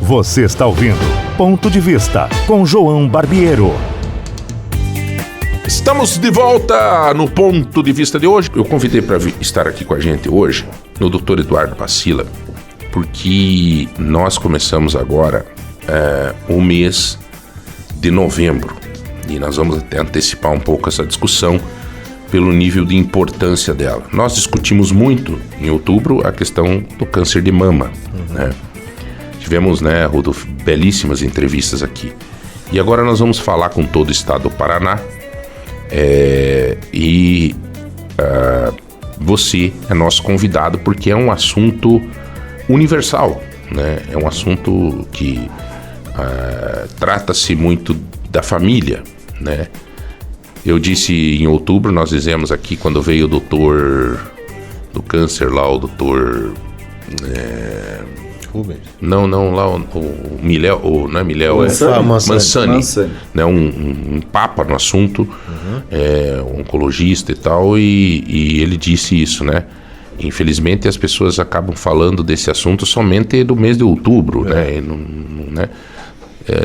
Você está ouvindo Ponto de Vista com João Barbiero. Estamos de volta no Ponto de Vista de hoje. Eu convidei para estar aqui com a gente hoje o Dr. Eduardo Bacila, porque nós começamos agora o mês de novembro e nós vamos até antecipar um pouco essa discussão pelo nível de importância dela. Nós discutimos muito em outubro a questão do câncer de mama, né? Tivemos, Rodolfo, belíssimas entrevistas aqui. E agora nós vamos falar com todo o estado do Paraná. Você é nosso convidado porque é um assunto universal, né? É um assunto que trata-se muito da família, né? Eu disse em outubro, nós dizemos aqui, quando veio o doutor do câncer lá, o doutor... Rubens. Não, lá o Miléo, não é Miléo, Mansani, né, um papa no assunto, um oncologista e tal, e ele disse isso, né? Infelizmente as pessoas acabam falando desse assunto somente no mês de outubro, né?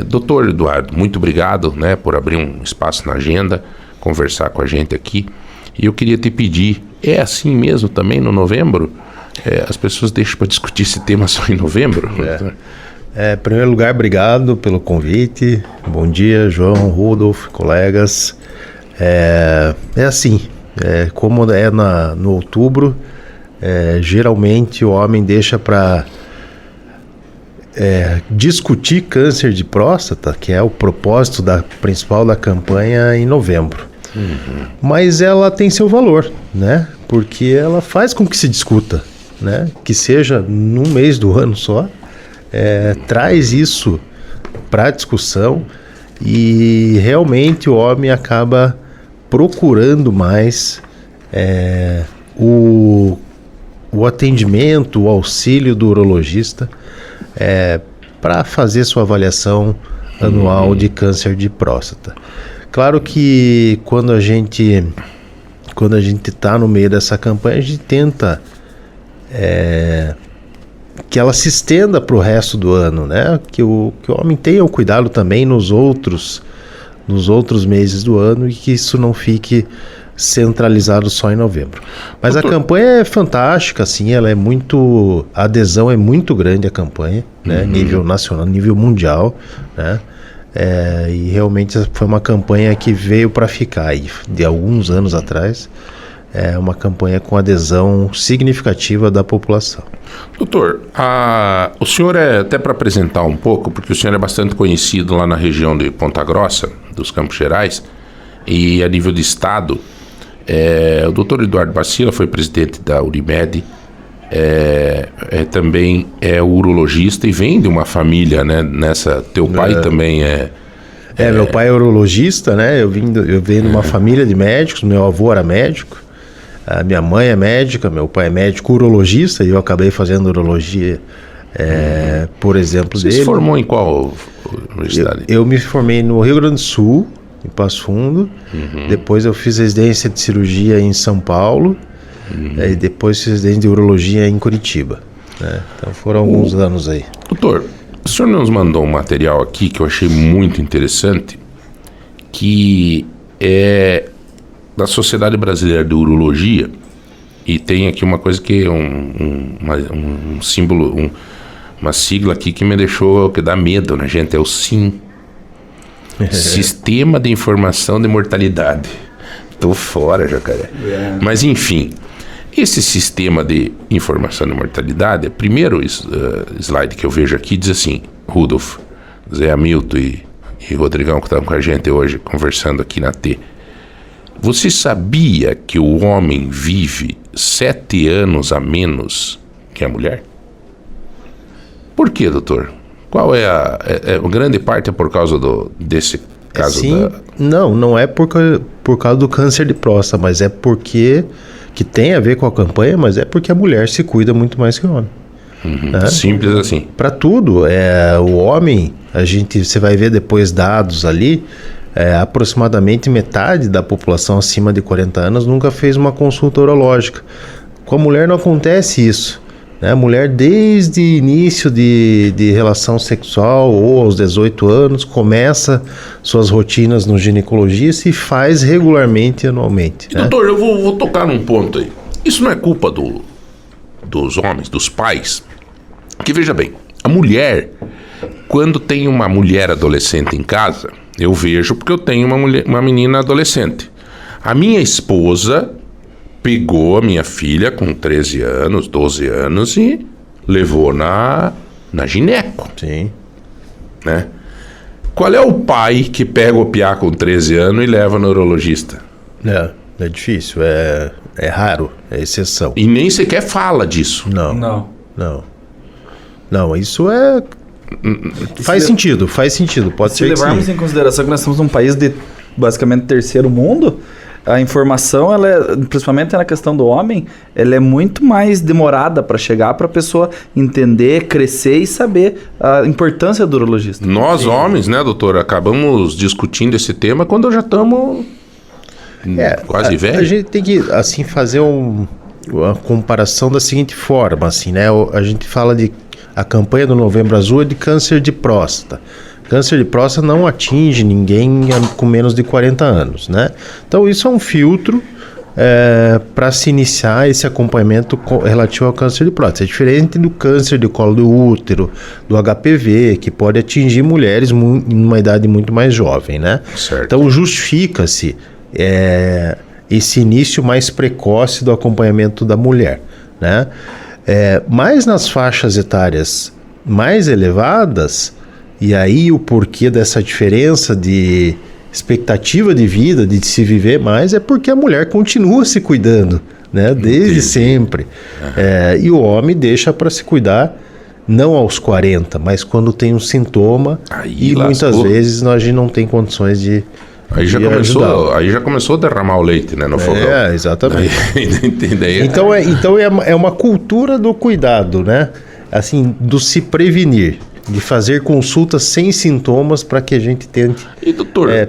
Doutor Eduardo, muito obrigado, né, por abrir um espaço na agenda, conversar com a gente aqui. E eu queria te pedir, é assim mesmo também no novembro? As pessoas deixam para discutir esse tema só em novembro? Em primeiro lugar, obrigado pelo convite. Bom dia, João, Rudolf, colegas. Como no outubro, geralmente o homem deixa para discutir câncer de próstata, que é o propósito principal da campanha, em novembro. Mas ela tem seu valor, né? Porque ela faz com que se discuta, né? Que seja num mês do ano só, traz isso para a discussão e realmente o homem acaba procurando mais o atendimento, o auxílio do urologista para fazer sua avaliação anual de câncer de próstata. Claro que quando a gente está no meio dessa campanha, a gente tenta que ela se estenda para o resto do ano, né? Que o homem tenha o cuidado também nos outros meses do ano e que isso não fique centralizado só em novembro. Mas a campanha é fantástica, assim, a adesão é muito grande à campanha, né? Nível nacional, nível mundial, né? E realmente foi uma campanha que veio para ficar aí, de alguns anos atrás. É uma campanha com adesão significativa da população. Doutor, o senhor até para apresentar um pouco, porque o senhor é bastante conhecido lá na região de Ponta Grossa, dos Campos Gerais, e a nível de estado, o doutor Eduardo Bacila foi presidente da Unimed, também é urologista e vem de uma família, né? Teu pai também meu pai é urologista, né? Eu venho de uma família de médicos, meu avô era médico, a minha mãe é médica, meu pai é médico urologista e eu acabei fazendo urologia, por exemplo, dele. Você se formou em qual universidade? Eu me formei no Rio Grande do Sul, em Passo Fundo. Depois eu fiz residência de cirurgia em São Paulo. E depois fiz residência de urologia em Curitiba, né? Então foram alguns anos aí. Doutor, o senhor nos mandou um material aqui que eu achei muito interessante, que é da Sociedade Brasileira de Urologia, e tem aqui uma coisa que é um símbolo, uma sigla aqui que me deixou, que dá medo, né, gente? É o SIM. Sistema de Informação de Mortalidade. Tô fora, jacaré. Mas enfim, esse sistema de informação de mortalidade, o primeiro slide que eu vejo aqui diz assim: Rudolf, Zé Hamilton e Rodrigão, que estavam com a gente hoje conversando aqui na T. Você sabia que o homem vive 7 anos a menos que a mulher? Por quê, doutor? Qual é a grande parte é por causa desse caso? Não é por causa do câncer de próstata, mas é porque, que tem a ver com a campanha, mas é porque a mulher se cuida muito mais que o homem. Né? Simples assim. Para tudo, o homem, você vai ver depois dados ali, aproximadamente metade da população acima de 40 anos nunca fez uma consulta urológica. Com a mulher não acontece isso. né? A mulher, desde início de relação sexual ou aos 18 anos, começa suas rotinas no ginecologista e faz regularmente, anualmente. E, doutor, eu vou tocar num ponto aí. Isso não é culpa dos homens, dos pais? Que veja bem, a mulher, quando tem uma mulher adolescente em casa, eu vejo porque eu tenho uma menina adolescente. A minha esposa pegou a minha filha com 13 anos, 12 anos e levou na gineco. Sim. Né? Qual é o pai que pega o piá com 13 anos e leva no urologista? É difícil, é raro, é exceção. E nem sequer fala disso. Não, isso é... Faz sentido, pode ser que sim. Se levarmos em consideração que nós estamos num país de basicamente terceiro mundo, a informação, principalmente na questão do homem, ela é muito mais demorada para chegar para a pessoa entender, crescer e saber a importância do urologista. Nós, homens, né, doutor, acabamos discutindo esse tema quando já estamos quase velhos. A gente tem que, assim, fazer uma comparação da seguinte forma, assim, né? A gente fala de... A campanha do Novembro Azul é de câncer de próstata. Câncer de próstata não atinge ninguém com menos de 40 anos, né? Então isso é um filtro para se iniciar esse acompanhamento relativo ao câncer de próstata. É diferente do câncer de colo do útero, do HPV, que pode atingir mulheres em uma idade muito mais jovem, né? Certo. Então justifica-se esse início mais precoce do acompanhamento da mulher, né? Mas nas faixas etárias mais elevadas, e aí o porquê dessa diferença de expectativa de vida, de se viver mais, é porque a mulher continua se cuidando, né? Desde sempre. E o homem deixa para se cuidar não aos 40, mas quando tem um sintoma, aí e lascou. Muitas vezes a gente não tem condições de... Aí já começou a derramar o leite, né, no fogão. Exatamente. Daí, então é uma cultura do cuidado, né? Assim, do se prevenir, de fazer consultas sem sintomas para que a gente tente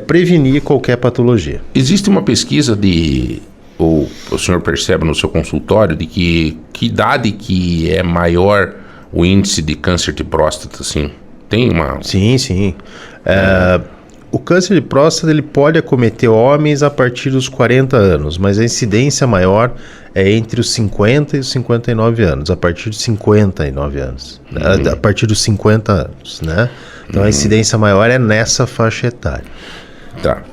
prevenir qualquer patologia. Existe uma pesquisa ou o senhor percebe no seu consultório de que idade que é maior o índice de câncer de próstata, assim? Tem uma... Sim. O câncer de próstata ele pode acometer homens a partir dos 40 anos, mas a incidência maior é entre os 50 e os 59 anos, a partir de 59 anos, a partir dos 50 anos, né? Então a incidência maior é nessa faixa etária. Tá.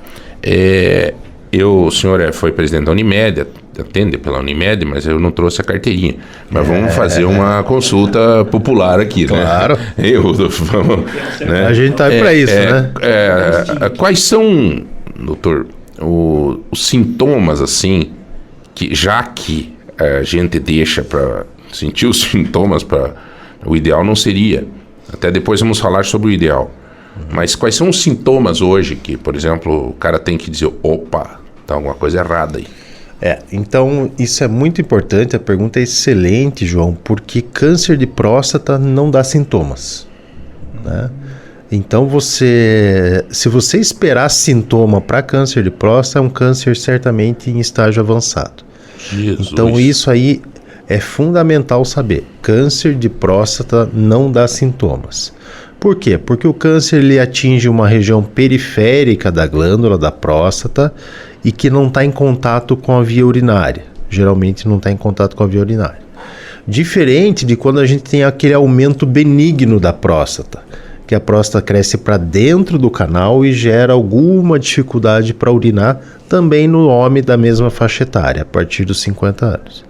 O senhor foi presidente da Unimed, atende pela Unimed, mas eu não trouxe a carteirinha. Mas vamos fazer uma consulta popular aqui, claro. Né? Né? A gente tá aí para isso, né? Quais são, doutor, os sintomas, assim, que já que a gente deixa para sentir os sintomas, o ideal não seria. Até depois vamos falar sobre o ideal. Mas quais são os sintomas hoje que, por exemplo, o cara tem que dizer, opa, tá alguma coisa errada aí? Então isso é muito importante, a pergunta é excelente, João, porque câncer de próstata não dá sintomas, né? Então se você esperar sintoma para câncer de próstata, é um câncer certamente em estágio avançado. Jesus. Então isso aí é fundamental saber, câncer de próstata não dá sintomas. Por quê? Porque o câncer ele atinge uma região periférica da glândula, da próstata, e que não está em contato com a via urinária. Geralmente não está em contato com a via urinária. Diferente de quando a gente tem aquele aumento benigno da próstata, que a próstata cresce para dentro do canal e gera alguma dificuldade para urinar, também no homem da mesma faixa etária, a partir dos 50 anos.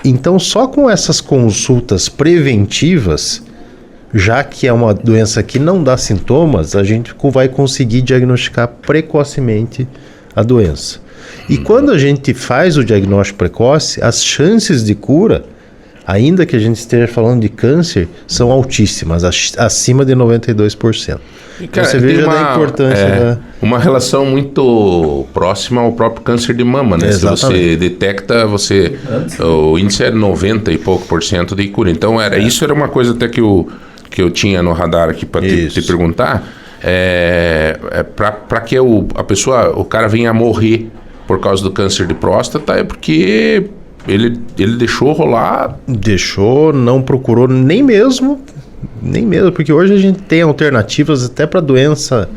Então, só com essas consultas preventivas, já que é uma doença que não dá sintomas, a gente vai conseguir diagnosticar precocemente a doença. E quando a gente faz o diagnóstico precoce, as chances de cura, ainda que a gente esteja falando de câncer, são altíssimas, acima de 92%. Então, você veja a importância. Uma relação muito próxima ao próprio câncer de mama, né? Exatamente. Se você detecta, o índice é 90 e pouco % de cura. Então, isso era uma coisa até que eu tinha no radar aqui para te perguntar, para que o cara venha a morrer por causa do câncer de próstata, é porque ele deixou rolar. Deixou, não procurou nem mesmo, porque hoje a gente tem alternativas até para doença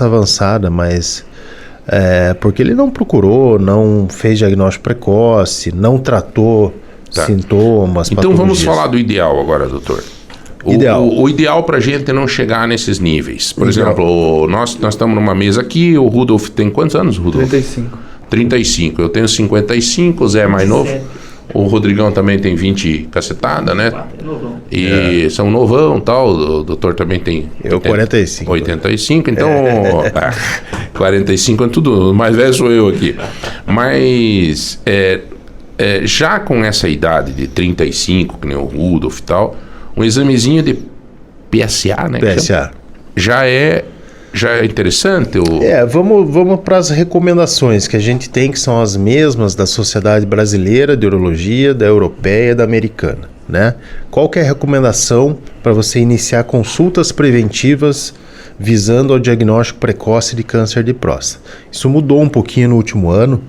avançada, mas porque ele não procurou, não fez diagnóstico precoce, não tratou sintomas, Então vamos falar do ideal agora, doutor. O ideal para a gente é não chegar nesses níveis. Por exemplo, nós estamos numa mesa aqui, o Rudolf tem quantos anos, Rudolf? 35. Eu tenho 55, o Zé é mais novo. O Rodrigão também tem 20 cacetada, né? E são novão e tal. O doutor também tem... Eu 45. 85, então... 45 é tudo... Mais velho sou eu aqui. Mas... já com essa idade de 35, que nem o Rudolf e tal... Um examezinho de PSA, né? PSA. Já é interessante? Vamos para as recomendações que a gente tem, que são as mesmas da Sociedade Brasileira de Urologia, da Europeia e da Americana, né? Qual que é a recomendação para você iniciar consultas preventivas visando ao diagnóstico precoce de câncer de próstata? Isso mudou um pouquinho no último ano.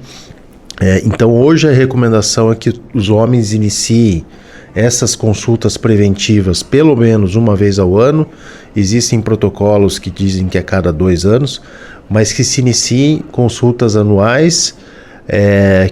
Então hoje a recomendação é que os homens iniciem essas consultas preventivas pelo menos uma vez ao ano. Existem protocolos que dizem que a cada 2 anos, mas que se iniciem consultas anuais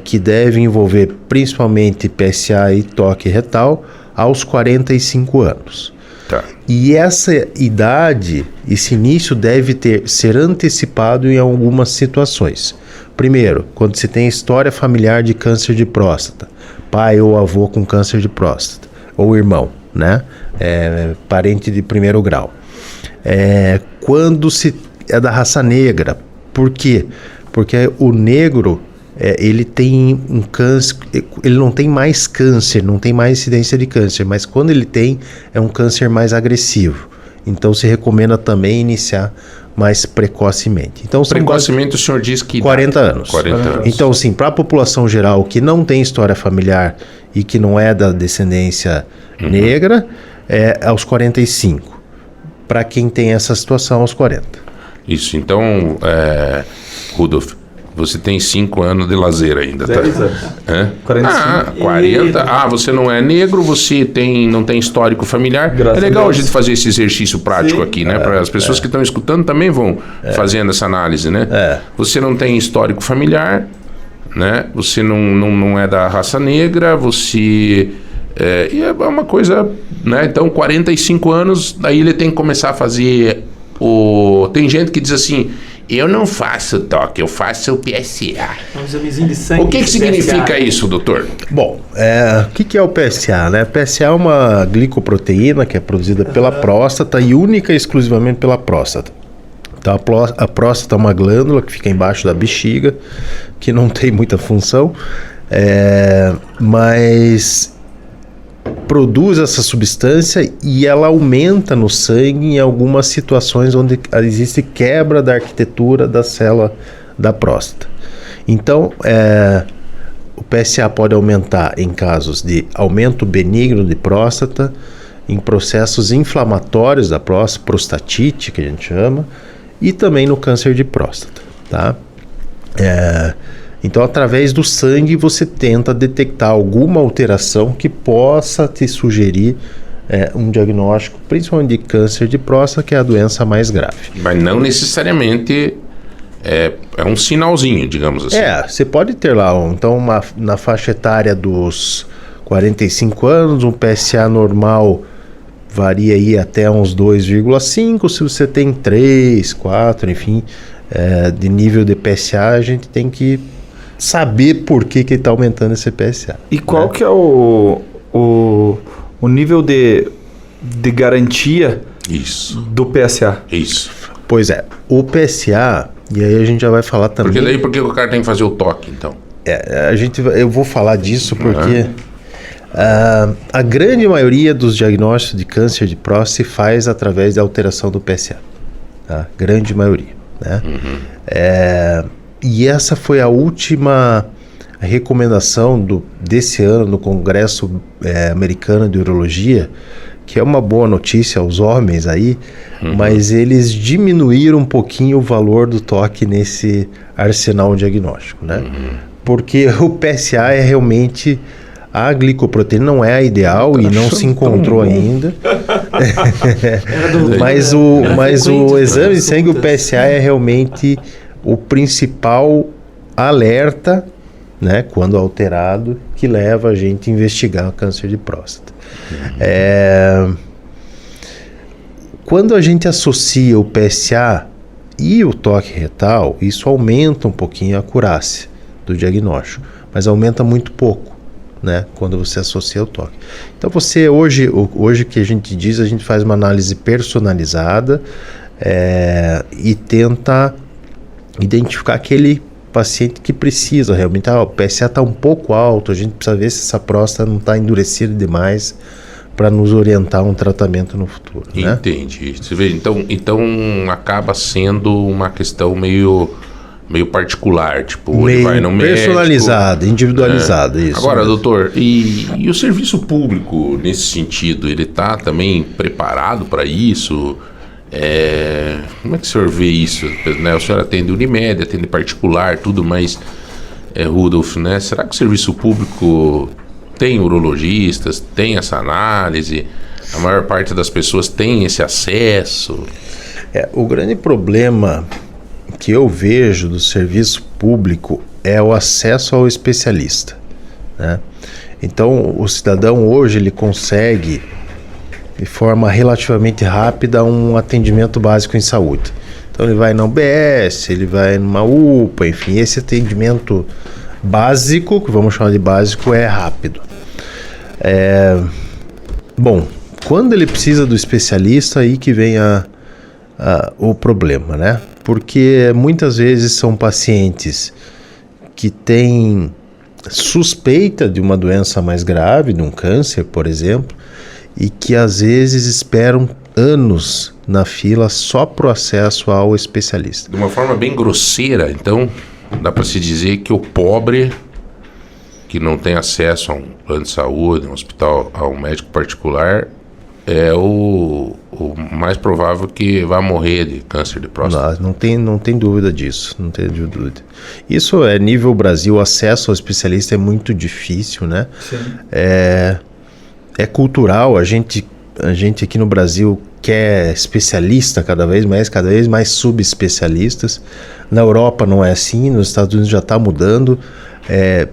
que devem envolver principalmente PSA e toque retal aos 45 anos. Tá. E essa idade, esse início deve ser antecipado em algumas situações. Primeiro, quando se tem história familiar de câncer de próstata, pai ou avô com câncer de próstata, ou irmão, né? Parente de primeiro grau. Quando se é da raça negra. Por quê? Porque o negro, ele tem um câncer, ele não tem mais câncer, não tem mais incidência de câncer, mas quando ele tem, é um câncer mais agressivo. Então se recomenda também iniciar mais precocemente. Então, precocemente o senhor diz que 40 anos. 40 anos. Então, sim, para a população geral que não tem história familiar e que não é da descendência negra, aos 45. Para quem tem essa situação, aos 40. Isso, então, Rudolf, você tem 5 anos de lazer ainda, tá? 45. 40. Você não é negro, você não tem histórico familiar. Graças é legal a a Deus. gente fazer esse exercício prático aqui, né? Para as pessoas que estão escutando também vão fazendo essa análise, né? Você não tem histórico familiar, né? Você não é da raça negra, você... E é uma coisa, né? Então, 45 anos, daí ele tem que começar a fazer Tem gente que diz assim... Eu não faço toque, eu faço o PSA. Um examezinho de sangue. O que significa isso, doutor? Bom, o que é o PSA, né? PSA é uma glicoproteína que é produzida pela próstata e única e exclusivamente pela próstata. Então a próstata é uma glândula que fica embaixo da bexiga, que não tem muita função, mas produz essa substância e ela aumenta no sangue em algumas situações onde existe quebra da arquitetura da célula da próstata. Então, o PSA pode aumentar em casos de aumento benigno de próstata, em processos inflamatórios da próstata, prostatite, que a gente chama, e também no câncer de próstata, tá? Então, através do sangue, você tenta detectar alguma alteração que possa te sugerir um diagnóstico, principalmente de câncer de próstata, que é a doença mais grave. Mas não necessariamente é um sinalzinho, digamos assim. Você pode ter lá, então, na faixa etária dos 45 anos, um PSA normal varia aí até uns 2,5. Se você tem 3, 4, enfim, de nível de PSA, a gente tem que saber por que ele está aumentando esse PSA. E qual que é o nível de garantia do PSA? Isso. Pois o PSA, e aí a gente já vai falar também... Porque o cara tem que fazer o toque, então? Eu vou falar disso porque a grande maioria dos diagnósticos de câncer de próstata se faz através da alteração do PSA. Tá? Grande maioria, né? E essa foi a última recomendação desse ano no Congresso Americano de Urologia, que é uma boa notícia aos homens aí, mas eles diminuíram um pouquinho o valor do toque nesse arsenal diagnóstico, né? Porque o PSA é realmente... A glicoproteína não é a ideal e não se encontrou ainda. mas o exame de sangue, o PSA, é realmente o principal alerta, né, quando alterado, que leva a gente a investigar o câncer de próstata. Quando a gente associa o PSA e o toque retal, isso aumenta um pouquinho a acurácia do diagnóstico, mas aumenta muito pouco, né, quando você associa o toque. Então você hoje que a gente faz uma análise personalizada e tenta identificar aquele paciente que precisa realmente. O PSA está um pouco alto, a gente precisa ver se essa próstata não está endurecida demais para nos orientar um tratamento no futuro. Entendi. Né? Você vê, então acaba sendo uma questão meio particular, tipo, meio ele vai no médico, personalizada, individualizada, isso. Agora, doutor, e o serviço público nesse sentido, ele está também preparado para isso? Como é que o senhor vê isso? Né? O senhor atende Unimed, atende particular, tudo mais, Rudolf, né? Será que o serviço público tem urologistas, tem essa análise? A maior parte das pessoas tem esse acesso? O grande problema que eu vejo do serviço público é o acesso ao especialista, né? Então, o cidadão hoje ele consegue, de forma relativamente rápida, um atendimento básico em saúde. Então, ele vai na UBS, ele vai numa UPA, enfim, esse atendimento básico, que vamos chamar de básico, é rápido. Bom, quando ele precisa do especialista, aí que vem o problema, né? Porque muitas vezes são pacientes que têm suspeita de uma doença mais grave, de um câncer, por exemplo, e que às vezes esperam anos na fila só para o acesso ao especialista. De uma forma bem grosseira, então, dá para se dizer que o pobre que não tem acesso a um plano de saúde, a um hospital, a um médico particular, é o mais provável que vai morrer de câncer de próstata. Não tem dúvida disso, não tem dúvida. Isso é nível Brasil, o acesso ao especialista é muito difícil, né? Sim. É cultural, a gente aqui no Brasil quer especialista cada vez mais subespecialistas. Na Europa não é assim, nos Estados Unidos já está mudando.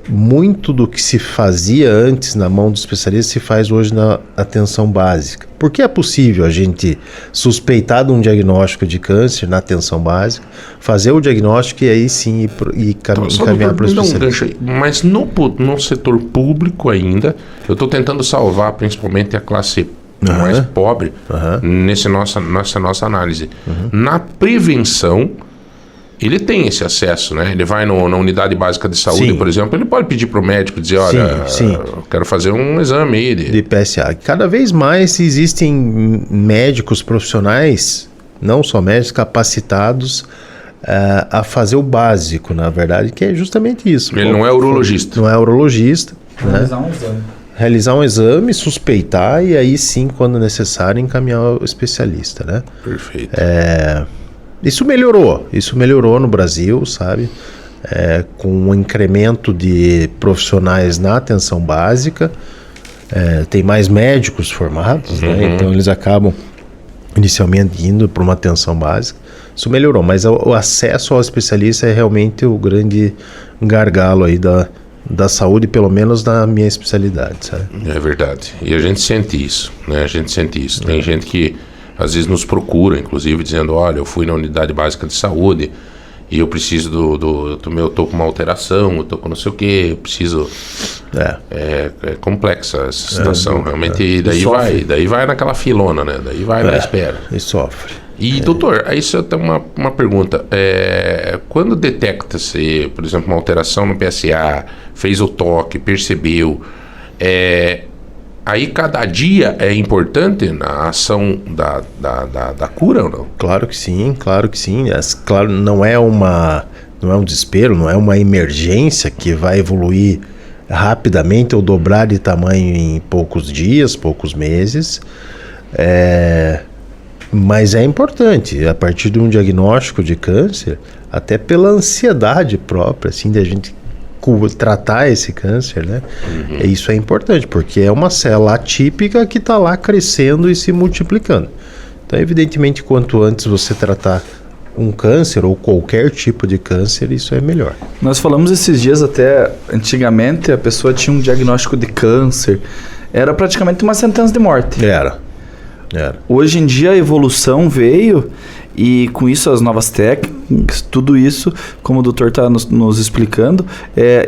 Muito do que se fazia antes na mão do especialista se faz hoje na atenção básica. Porque é possível a gente suspeitar de um diagnóstico de câncer na atenção básica, fazer o diagnóstico e aí sim encaminhar para o especialista. Mas no setor público ainda, eu estou tentando salvar principalmente a classe mais pobre nessa nossa análise. Na prevenção, ele tem esse acesso, né? Ele vai na unidade básica de saúde, sim, por exemplo, ele pode pedir para o médico, dizer, olha, sim. Eu quero fazer um exame aí de PSA. Cada vez mais existem médicos profissionais, não só médicos, capacitados a fazer o básico, na verdade, que é justamente isso. Ele não é urologista. Não é urologista. Realizar um exame. Realizar um exame, suspeitar e aí sim, quando necessário, encaminhar o especialista, né? Perfeito. Isso melhorou no Brasil, sabe? Com um incremento de profissionais na atenção básica, tem mais médicos formados, né? Então eles acabam inicialmente indo para uma atenção básica. Isso melhorou, mas o acesso ao especialista é realmente o grande gargalo aí da saúde, pelo menos na minha especialidade, sabe? É verdade. E a gente sente isso, né? Tem gente que às vezes nos procura, inclusive, dizendo, olha, eu fui na unidade básica de saúde e eu preciso do meu, eu tô com uma alteração, eu tô com não sei o que, eu preciso... É complexa essa situação, realmente, daí vai naquela filona, né? Daí vai na espera. E sofre. E, doutor, aí você tem uma pergunta. Quando detecta-se, por exemplo, uma alteração no PSA, fez o toque, percebeu, aí cada dia é importante na ação da cura ou não? Claro que sim. Claro, não é um desespero, não é uma emergência que vai evoluir rapidamente ou dobrar de tamanho em poucos dias, poucos meses. Mas é importante, a partir de um diagnóstico de câncer, até pela ansiedade própria, assim, da gente tratar esse câncer, né? Isso é importante, porque é uma célula atípica que está lá crescendo e se multiplicando. Então, evidentemente, quanto antes você tratar um câncer ou qualquer tipo de câncer, isso é melhor. Nós falamos esses dias até, antigamente a pessoa tinha um diagnóstico de câncer, era praticamente uma sentença de morte. Era. Hoje em dia a evolução veio e com isso as novas técnicas, tudo isso, como o doutor está nos explicando,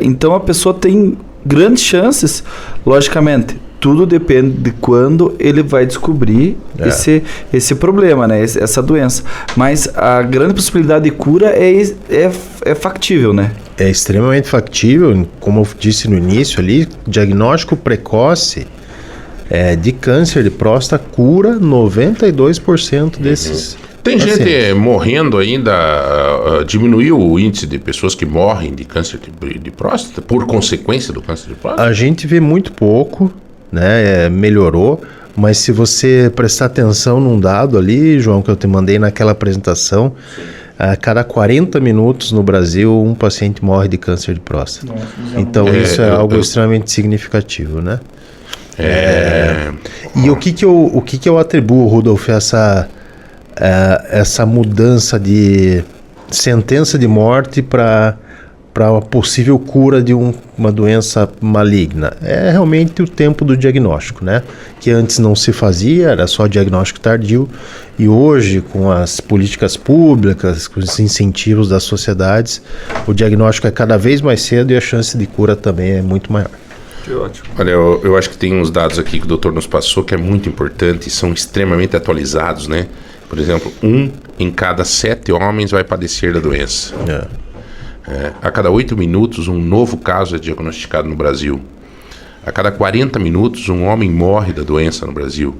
então a pessoa tem grandes chances, logicamente. Tudo depende de quando ele vai descobrir esse problema, né? Essa doença. Mas a grande possibilidade de cura é factível, né? É extremamente factível, como eu disse no início ali, diagnóstico precoce de câncer de próstata cura 92% desses. Tem gente morrendo ainda, diminuiu o índice de pessoas que morrem de câncer de próstata por consequência do câncer de próstata? A gente vê muito pouco, né? Melhorou, mas se você prestar atenção num dado ali, João, que eu te mandei naquela apresentação, a cada 40 minutos no Brasil um paciente morre de câncer de próstata. Então isso é algo extremamente significativo, né? E o que eu atribuo, Rudolf, essa mudança de sentença de morte para a possível cura de uma doença maligna? É realmente o tempo do diagnóstico, né? Que antes não se fazia, era só diagnóstico tardio, e hoje, com as políticas públicas, com os incentivos das sociedades, o diagnóstico é cada vez mais cedo e a chance de cura também é muito maior. Que ótimo. Olha, eu acho que tem uns dados aqui que o doutor nos passou que é muito importante e são extremamente atualizados, né? Por exemplo, 1 em cada 7 homens vai padecer da doença. A cada 8 minutos, um novo caso é diagnosticado no Brasil. A cada 40 minutos, um homem morre da doença no Brasil.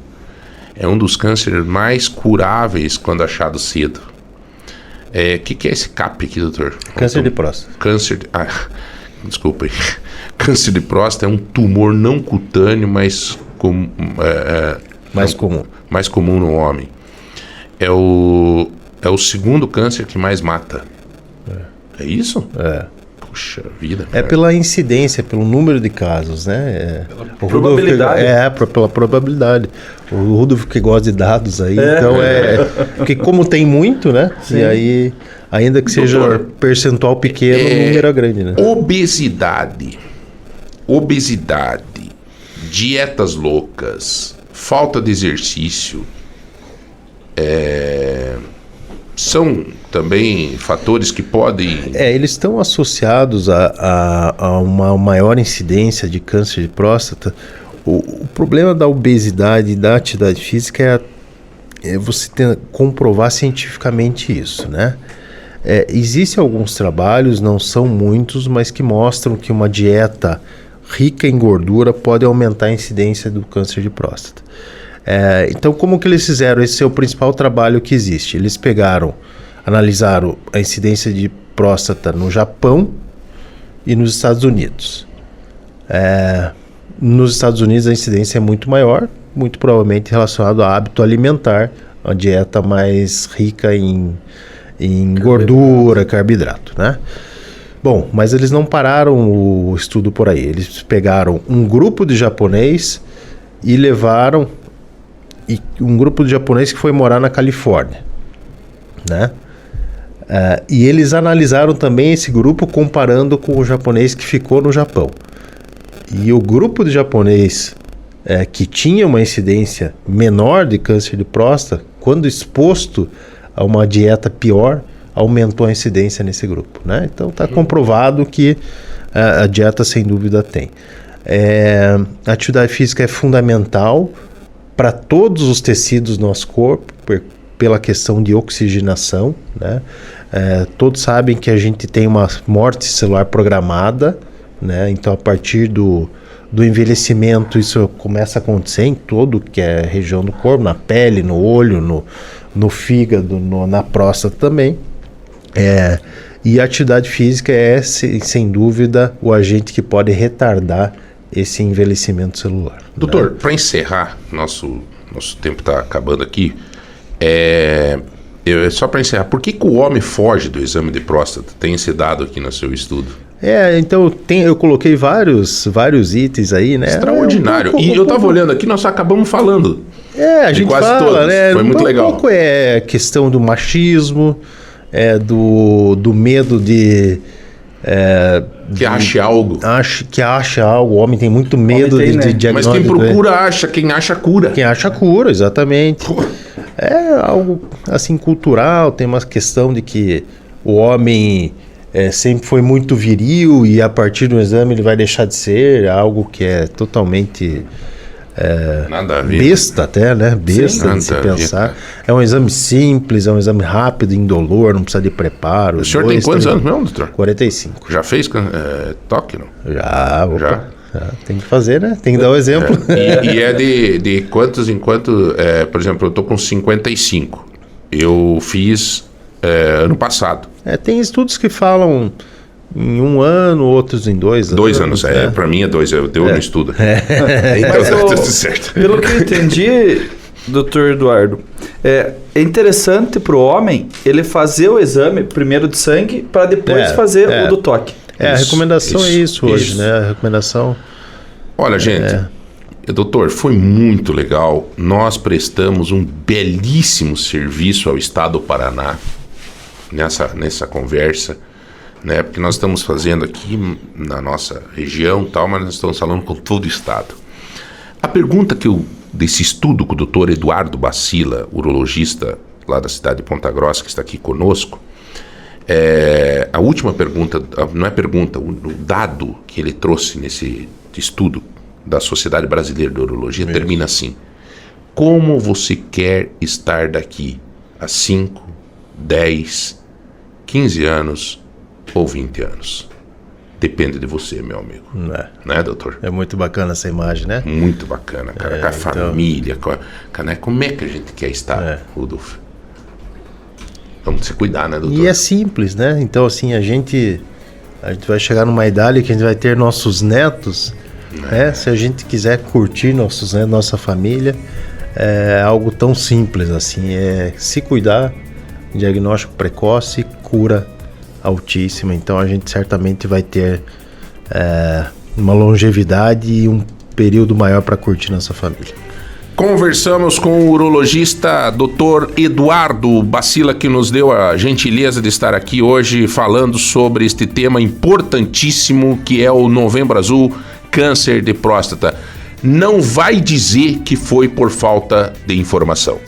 É um dos cânceres mais curáveis quando achado cedo. O que é esse CAP aqui, doutor? Câncer de próstata. Desculpa aí. Câncer de próstata é um tumor não cutâneo, mas mais comum no homem. É o segundo câncer que mais mata. É isso? Puxa vida. Cara. É pela incidência, pelo número de casos, né? Pela probabilidade. Pela probabilidade. O Rudolf que gosta de dados aí, então porque como tem muito, né? Sim. E aí, ainda que seja percentual pequeno, o número é grande, né? Obesidade, dietas loucas, falta de exercício, são também fatores que podem... eles estão associados a uma maior incidência de câncer de próstata. O problema da obesidade e da atividade física é você comprovar cientificamente isso, né? Existem alguns trabalhos, não são muitos, mas que mostram que uma dieta rica em gordura pode aumentar a incidência do câncer de próstata. Então, como que eles fizeram? Esse é o principal trabalho que existe. Eles analisaram a incidência de próstata no Japão e nos Estados Unidos. Nos Estados Unidos a incidência é muito maior, muito provavelmente relacionado a hábito alimentar, uma dieta mais rica em gordura, carboidrato, né? Bom, mas eles não pararam o estudo por aí. Eles pegaram um grupo de japonês e levaram um grupo de japonês que foi morar na Califórnia, né? E eles analisaram também esse grupo comparando com o japonês que ficou no Japão. E o grupo de japonês que tinha uma incidência menor de câncer de próstata, quando exposto a uma dieta pior, aumentou a incidência nesse grupo, né? Então está comprovado que a dieta sem dúvida tem. A atividade física é fundamental para todos os tecidos do nosso corpo, pela questão de oxigenação, né? Todos sabem que a gente tem uma morte celular programada, né? Então a partir do envelhecimento isso começa a acontecer em todo que é região do corpo, na pele, no olho, no fígado, na próstata também. E a atividade física é, sem dúvida, o agente que pode retardar esse envelhecimento celular. Doutor, né? Para encerrar, nosso tempo está acabando aqui, Só para encerrar, por que o homem foge do exame de próstata? Tem esse dado aqui no seu estudo. Então eu coloquei vários itens aí, né? Extraordinário. E eu estava olhando aqui, nós acabamos falando. A gente quase fala, todos. né? Foi muito legal. Um pouco é questão do machismo, do medo de... Que ache algo. Que acha algo. O homem tem muito medo de Mas diagnóstico. quem procura acha, quem acha cura. Quem acha cura, exatamente. É algo assim cultural, tem uma questão de que o homem sempre foi muito viril e a partir do exame ele vai deixar de ser, algo que é totalmente Nada a ver. besta até, né? Besta de se pensar. É um exame simples, é um exame rápido, indolor, não precisa de preparo. O senhor tem quantos anos mesmo, doutor? 45. Já fez toque, não? Já. Já? Tem que fazer, né? Tem que dar o exemplo. E é de quantos em quanto... por exemplo, eu tô com 55. Eu fiz ano passado. Tem estudos que falam em 1 ano, outros em 2 anos. 2 anos, pra mim é 2, eu não estudo. Então Mas tá tudo certo. Pelo que eu entendi, doutor Eduardo, é interessante pro homem ele fazer o exame primeiro de sangue para depois fazer o do toque. A recomendação é isso hoje, né? A recomendação... Olha, gente, doutor, foi muito legal. Nós prestamos um belíssimo serviço ao Estado do Paraná nessa conversa, né? Porque nós estamos fazendo aqui na nossa região, tal, mas nós estamos falando com todo o Estado. A pergunta desse estudo com o doutor Eduardo Bacila, urologista lá da cidade de Ponta Grossa, que está aqui conosco, a última pergunta, não é pergunta, o dado que ele trouxe nesse estudo da Sociedade Brasileira de Urologia termina assim: como você quer estar daqui a 5, 10, 15 anos ou 20 anos? Depende de você, meu amigo. Né, doutor? É muito bacana essa imagem, né? Muito bacana, cara. Com a família, como é que a gente quer estar, Rodolfo? Vamos se cuidar, né, doutor? E é simples, né? Então, assim, a gente vai chegar numa idade que a gente vai ter nossos netos, né? Se a gente quiser curtir nossos netos, nossa família, é algo tão simples, assim, é se cuidar, diagnóstico precoce, cura altíssima. Então, a gente certamente vai ter uma longevidade e um período maior para curtir nossa família. Conversamos com o urologista Dr. Eduardo Bacila, que nos deu a gentileza de estar aqui hoje falando sobre este tema importantíssimo que é o Novembro Azul, câncer de próstata. Não vai dizer que foi por falta de informação,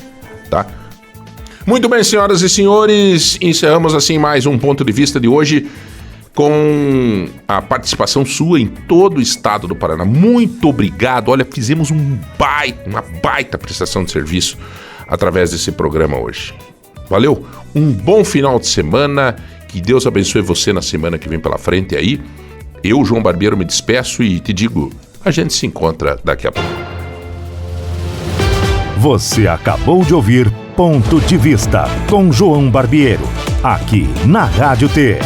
tá? Muito bem, senhoras e senhores, encerramos assim mais um Ponto de Vista de hoje, com a participação sua em todo o estado do Paraná. Muito obrigado. Olha, fizemos uma baita prestação de serviço através desse programa hoje. Valeu? Um bom final de semana. Que Deus abençoe você na semana que vem pela frente aí. Eu, João Barbeiro, me despeço e te digo, a gente se encontra daqui a pouco. Você acabou de ouvir Ponto de Vista com João Barbeiro, aqui na Rádio T.